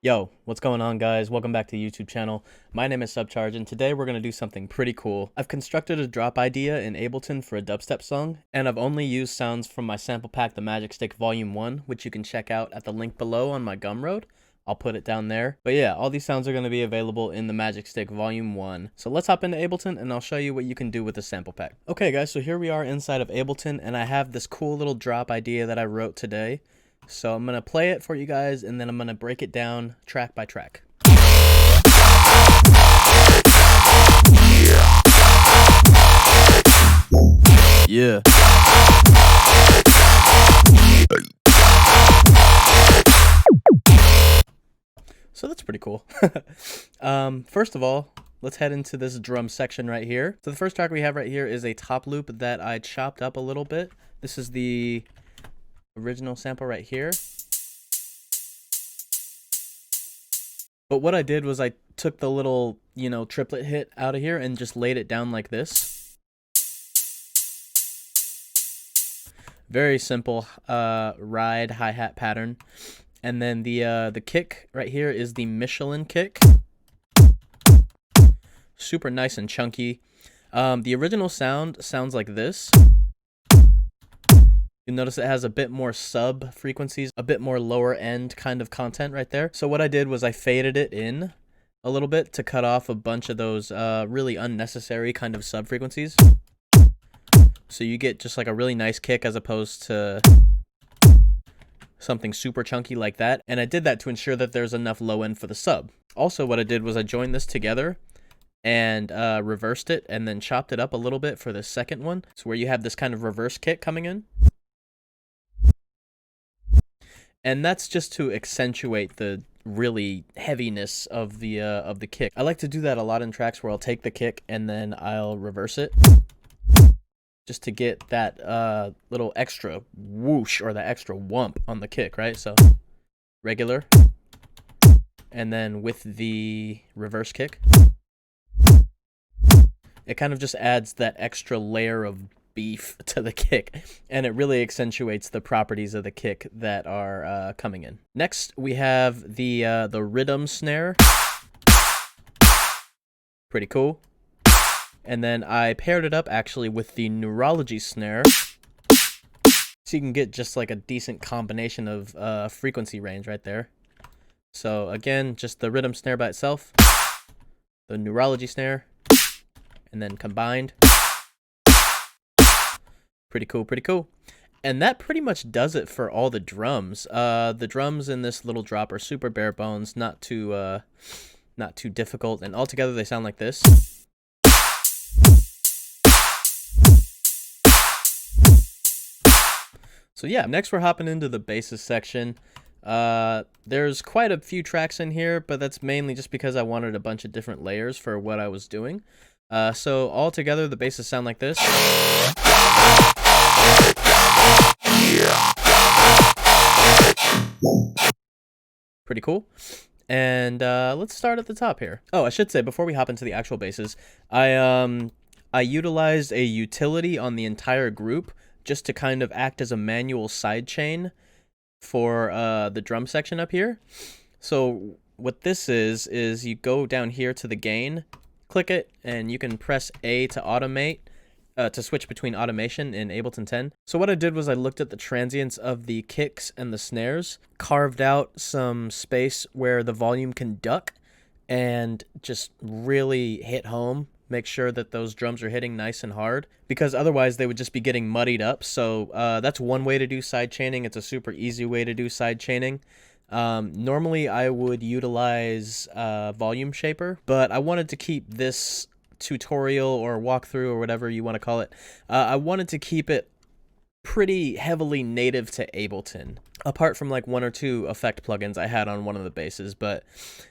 Yo, what's going on, guys? Welcome back to the YouTube channel. My name is Subcharge, and today we're going to do something pretty cool. I've constructed a drop idea in Ableton for a dubstep song, and I've only used sounds from my sample pack, The Magic Stick Volume 1, which you can check out at the link below on my Gumroad. I'll put it down there. But yeah, all these sounds are going to be available in The Magic Stick Volume 1. So let's hop into Ableton, and I'll show you what you can do with the sample pack. Okay, guys, so here we are inside of Ableton, and I have this cool little drop idea that I wrote today. So I'm going to play it for you guys, and then I'm going to break it down track by track. Yeah. So that's pretty cool. First of all, let's head into this drum section right here. So the first track we have right here is a top loop that I chopped up a little bit. This is the original sample right here. But what I did was I took the little, triplet hit out of here and just laid it down like this. Very simple ride hi-hat pattern. And then the kick right here is the Michelin kick. Super nice and chunky. The original sound sounds like this. You'll notice it has a bit more sub frequencies, a bit more lower end kind of content right there. So what I did was I faded it in a little bit to cut off a bunch of those really unnecessary kind of sub frequencies. So you get just like a really nice kick as opposed to something super chunky like that. And I did that to ensure that there's enough low end for the sub. Also, what I did was I joined this together and reversed it and then chopped it up a little bit for the second one. So where you have this kind of reverse kick coming in. And that's just to accentuate the really heaviness of the kick. I like to do that a lot in tracks where I'll take the kick and then I'll reverse it, just to get that little extra whoosh or the extra whump on the kick, right? So regular, and then with the reverse kick, it kind of just adds that extra layer of beef to the kick, and it really accentuates the properties of the kick that are coming in. Next, we have the rhythm snare. Pretty cool. And then I paired it up actually with the neurology snare, so you can get just like a decent combination of frequency range right there. So again, just the rhythm snare by itself, the neurology snare, and then combined. Pretty cool, pretty cool. And that pretty much does it for all the drums. The drums in this little drop are super bare bones, not too difficult, and altogether they sound like this. So yeah, next we're hopping into the basses section. There's quite a few tracks in here, but that's mainly just because I wanted a bunch of different layers for what I was doing. So all together the basses sound like this. Pretty cool. And let's start at the top here. Oh, I should say before we hop into the actual basses, I utilized a utility on the entire group just to kind of act as a manual sidechain for the drum section up here. So what this is you go down here to the gain, click it, and you can press A to automate, to switch between automation in Ableton 10. So what I did was I looked at the transients of the kicks and the snares, carved out some space where the volume can duck, and just really hit home. Make sure that those drums are hitting nice and hard, because otherwise they would just be getting muddied up. So that's one way to do side chaining. It's a super easy way to do side chaining. Normally I would utilize Volume Shaper, but I wanted to keep this tutorial or walkthrough or whatever you want to call it, I wanted to keep it pretty heavily native to Ableton, apart from like one or two effect plugins I had on one of the basses. But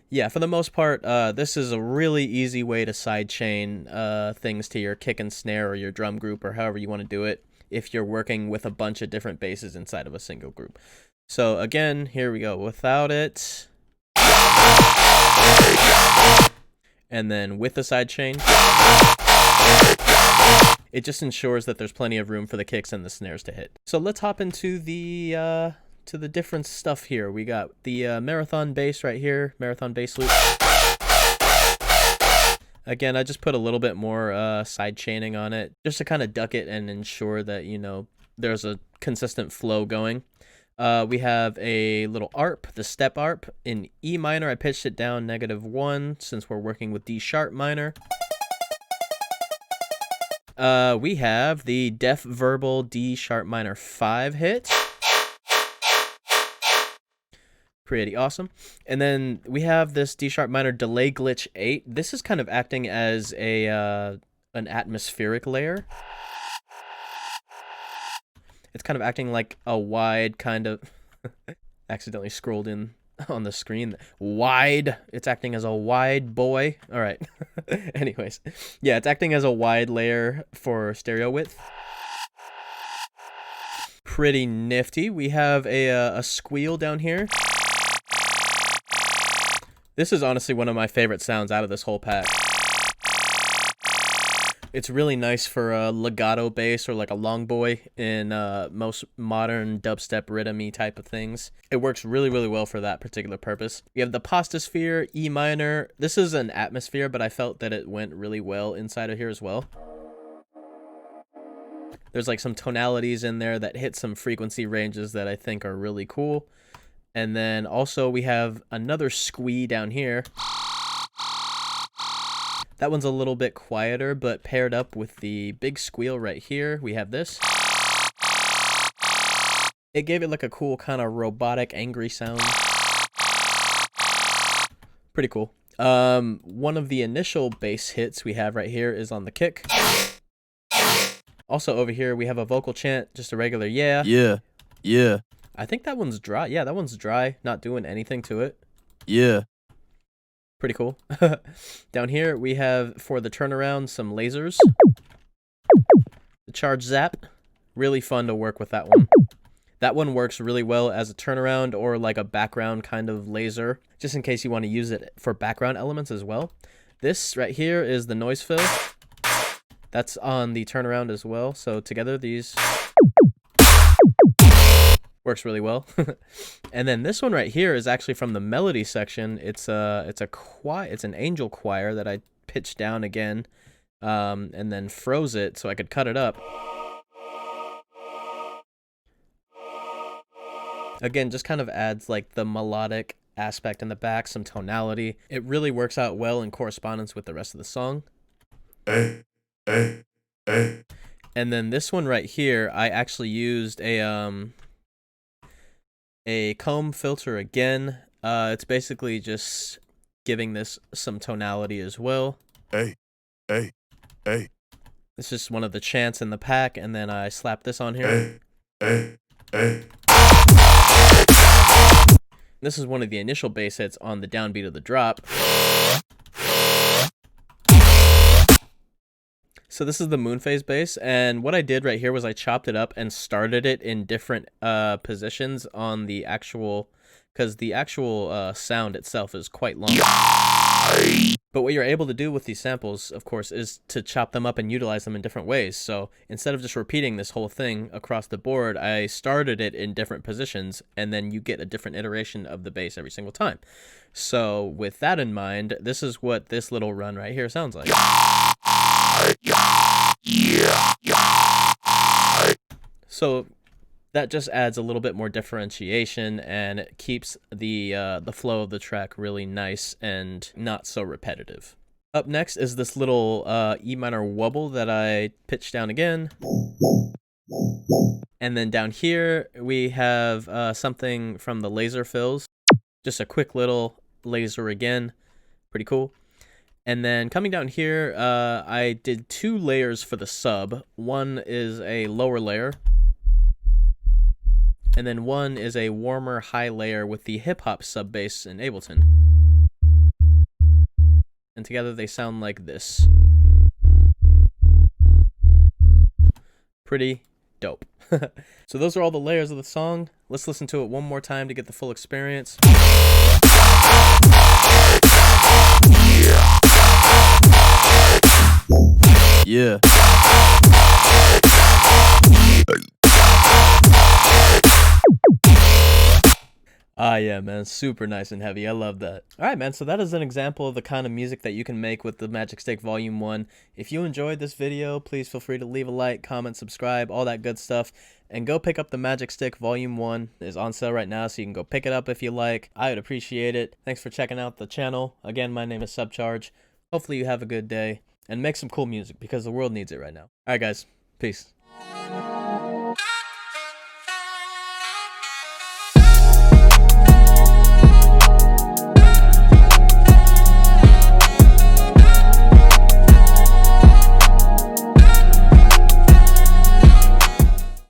yeah, for the most part, this is a really easy way to sidechain things to your kick and snare or your drum group or however you want to do it if you're working with a bunch of different basses inside of a single group. So again, here we go without it. And then with the sidechain, it just ensures that there's plenty of room for the kicks and the snares to hit. So let's hop into the to the different stuff here. We got the marathon bass right here, marathon bass loop. Again, I just put a little bit more side chaining on it just to kind of duck it and ensure that, you know, there's a consistent flow going. We have a little arp, the step arp in E minor. I pitched it down -1 since we're working with D sharp minor. We have the Def Verbal D sharp minor 5 hit. Pretty awesome. And then we have this D sharp minor delay glitch 8. This is kind of acting as a an atmospheric layer. It's kind of acting like a wide kind of accidentally scrolled in on the screen. Wide. It's acting as a wide boy. All right. Anyways, yeah, it's acting as a wide layer for stereo width. Pretty nifty. We have a squeal down here. This is honestly one of my favorite sounds out of this whole pack. It's really nice for a legato bass or like a long boy in most modern dubstep rhythm-y type of things. It works really, really well for that particular purpose. We have the Pastosphere, E minor. This is an atmosphere, but I felt that it went really well inside of here as well. There's like some tonalities in there that hit some frequency ranges that I think are really cool. And then also we have another squee down here. That one's a little bit quieter, but paired up with the big squeal right here, we have this. It gave it like a cool kind of robotic, angry sound. Pretty cool. One of the initial bass hits we have right here is on the kick. Also over here we have a vocal chant, just a regular yeah. Yeah. Yeah. I think that one's dry. Yeah, that one's dry, not doing anything to it. Yeah. Pretty cool. Down here we have, for the turnaround, some lasers. The charge zap. Really fun to work with that one. That one works really well as a turnaround or like a background kind of laser, just in case you want to use it for background elements as well. This right here is the noise fill. That's on the turnaround as well. So together these works really well. And then this one right here is actually from the melody section. It's an angel choir that I pitched down again, and then froze it so I could cut it up. Again, just kind of adds like the melodic aspect in the back, some tonality. It really works out well in correspondence with the rest of the song. And then this one right here, I actually used a comb filter again. It's basically just giving this some tonality as well. It's just one of the chants in the pack, and then I slap this on here. This is one of the initial bass hits on the downbeat of the drop. So this is the moon phase bass, and what I did right here was I chopped it up and started it in different positions on the actual, because the actual sound itself is quite long. But what you're able to do with these samples, of course, is to chop them up and utilize them in different ways. So instead of just repeating this whole thing across the board, I started it in different positions, and then you get a different iteration of the bass every single time. So with that in mind, this is what this little run right here sounds like. So that just adds a little bit more differentiation, and it keeps the flow of the track really nice and not so repetitive. Up next is this little E minor wobble that I pitched down again. And then down here we have something from the laser fills. Just a quick little laser again. Pretty cool. And then coming down here, I did 2 layers for the sub. One is a lower layer, and then one is a warmer high layer with the hip-hop sub bass in Ableton. And together they sound like this. Pretty dope. So those are all the layers of the song. Let's listen to it one more time to get the full experience. Yeah. Ah, yeah, man, super nice and heavy. I love that. All right, man, so that is an example of the kind of music that you can make with the Magic Stick Volume 1. If you enjoyed this video, please feel free to leave a like, comment, subscribe, all that good stuff. And go pick up the Magic Stick Volume 1. It's on sale right now, so you can go pick it up if you like. I would appreciate it. Thanks for checking out the channel. Again, my name is Subcharge. Hopefully you have a good day, and make some cool music, because the world needs it right now. All right, guys. Peace.